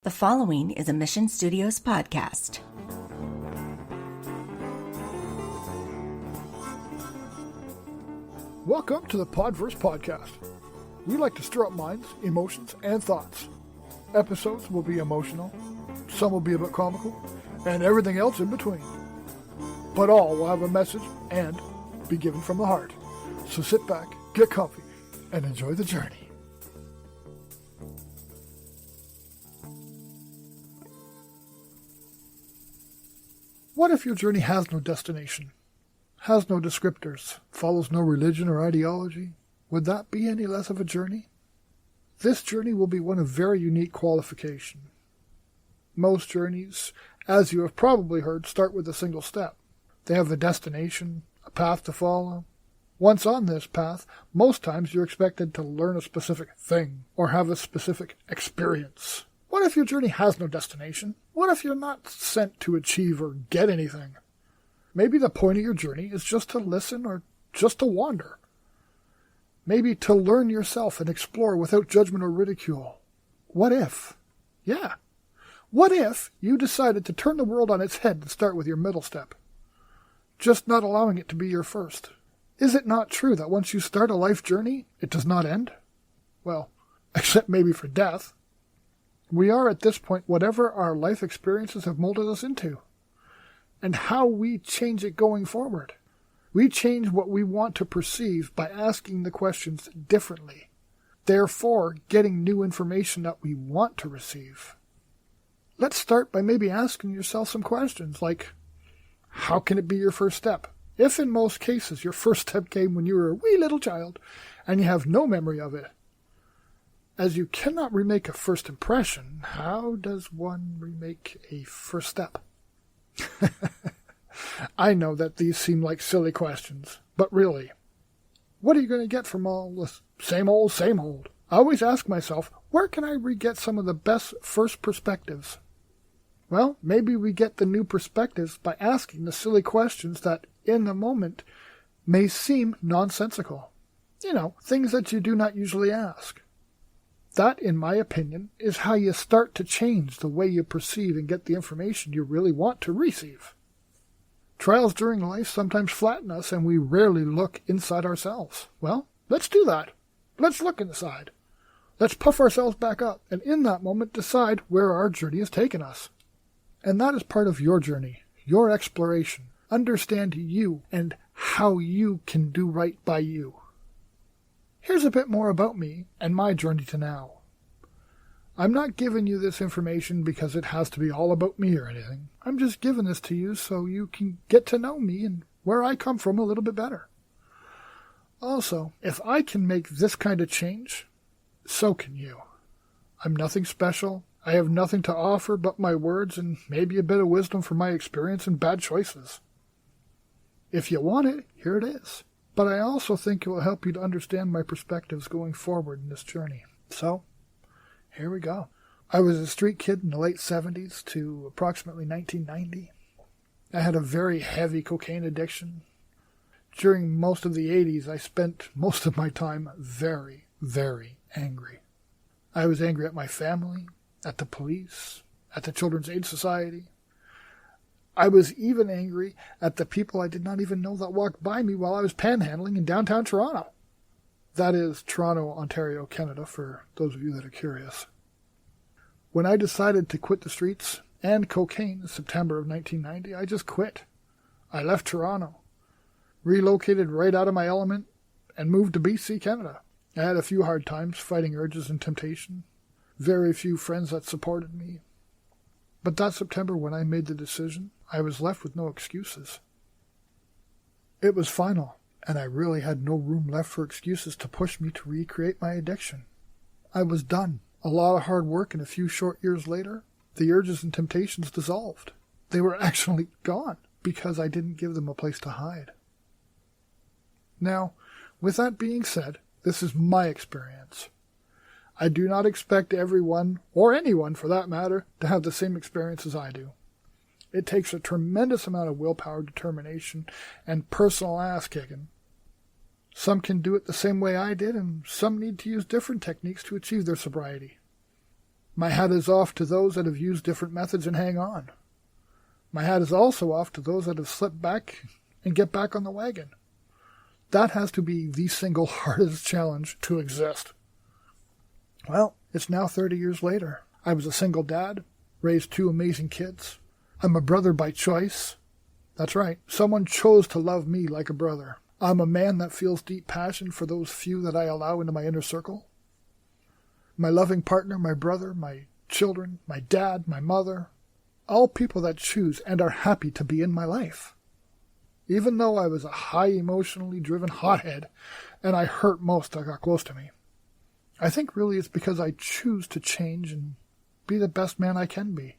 The following is a Mission Studios podcast. Welcome to the Podverse podcast. We like to stir up minds, emotions, and thoughts. Episodes will be emotional, some will be a bit comical, and everything else in between. But all will have a message and be given from the heart. So sit back, get comfy, and enjoy the journey. What if your journey has no destination, has no descriptors, follows no religion or ideology? Would that be any less of a journey? This journey will be one of very unique qualification. Most journeys, as you have probably heard, start with a single step. They have a destination, a path to follow. Once on this path, most times you're expected to learn a specific thing or have a specific experience. What if your journey has no destination? What if you're not sent to achieve or get anything? Maybe the point of your journey is just to listen or just to wander. Maybe to learn yourself and explore without judgment or ridicule. What if? Yeah. What if you decided to turn the world on its head and start with your middle step? Just not allowing it to be your first. Is it not true that once you start a life journey, it does not end? Well, except maybe for death. We are at this point whatever our life experiences have molded us into, and how we change it going forward. We change what we want to perceive by asking the questions differently, therefore getting new information that we want to receive. Let's start by maybe asking yourself some questions like, how can it be your first step? If in most cases your first step came when you were a wee little child and you have no memory of it, as you cannot remake a first impression, how does one remake a first step? I know that these seem like silly questions, but really, what are you going to get from all this same old, same old? I always ask myself, where can I re-get some of the best first perspectives? Well, maybe we get the new perspectives by asking the silly questions that, in the moment, may seem nonsensical. You know, things that you do not usually ask. That, in my opinion, is how you start to change the way you perceive and get the information you really want to receive. Trials during life sometimes flatten us and we rarely look inside ourselves. Well, let's do that. Let's look inside. Let's puff ourselves back up and in that moment decide where our journey has taken us. And that is part of your journey, your exploration. Understand you and how you can do right by you. Here's a bit more about me and my journey to now. I'm not giving you this information because it has to be all about me or anything. I'm just giving this to you so you can get to know me and where I come from a little bit better. Also, if I can make this kind of change, so can you. I'm nothing special. I have nothing to offer but my words and maybe a bit of wisdom from my experience and bad choices. If you want it, here it is. But I also think it will help you to understand my perspectives going forward in this journey. So, here we go. I was a street kid in the late 70s to approximately 1990. I had a very heavy cocaine addiction. During most of the 80s, I spent most of my time very, very angry. I was angry at my family, at the police, at the Children's Aid Society. I was even angry at the people I did not even know that walked by me while I was panhandling in downtown Toronto. That is Toronto, Ontario, Canada, for those of you that are curious. When I decided to quit the streets and cocaine in September of 1990, I just quit. I left Toronto, relocated right out of my element, and moved to BC, Canada. I had a few hard times fighting urges and temptation. Very few friends that supported me. But that September when I made the decision, I was left with no excuses. It was final, and I really had no room left for excuses to push me to recreate my addiction. I was done. A lot of hard work, and a few short years later, the urges and temptations dissolved. They were actually gone, because I didn't give them a place to hide. Now, with that being said, this is my experience. I do not expect everyone, or anyone for that matter, to have the same experience as I do. It takes a tremendous amount of willpower, determination, and personal ass-kicking. Some can do it the same way I did, and some need to use different techniques to achieve their sobriety. My hat is off to those that have used different methods and hang on. My hat is also off to those that have slipped back and get back on the wagon. That has to be the single hardest challenge to exist. Well, it's now 30 years later. I was a single dad, raised 2 amazing kids. I'm a brother by choice. That's right, someone chose to love me like a brother. I'm a man that feels deep passion for those few that I allow into my inner circle. My loving partner, my brother, my children, my dad, my mother, all people that choose and are happy to be in my life. Even though I was a high emotionally driven hothead and I hurt most that got close to me. I think really it's because I choose to change and be the best man I can be.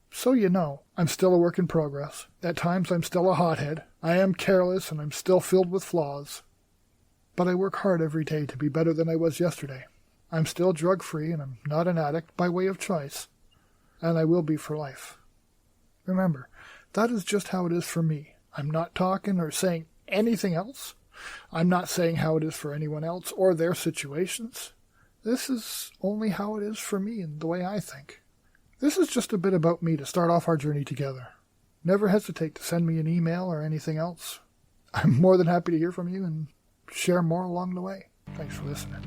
So you know, I'm still a work in progress. At times I'm still a hothead. I am careless and I'm still filled with flaws. But I work hard every day to be better than I was yesterday. I'm still drug-free and I'm not an addict by way of choice. And I will be for life. Remember, that is just how it is for me. I'm not talking or saying anything else. I'm not saying how it is for anyone else or their situations. This is only how it is for me and the way I think. This is just a bit about me to start off our journey together. Never hesitate to send me an email or anything else. I'm more than happy to hear from you and share more along the way. Thanks for listening.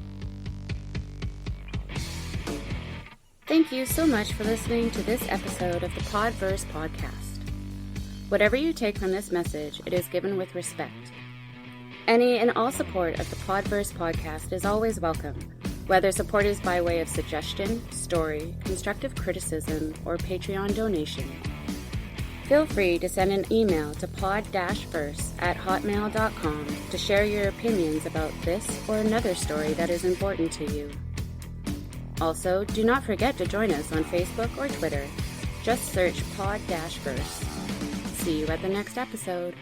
Thank you so much for listening to this episode of the Podverse podcast. Whatever you take from this message, it is given with respect. Any and all support of the Podverse podcast is always welcome, whether support is by way of suggestion, story, constructive criticism, or Patreon donation. Feel free to send an email to pod-verse@hotmail.com to share your opinions about this or another story that is important to you. Also, do not forget to join us on Facebook or Twitter. Just search pod-verse. See you at the next episode.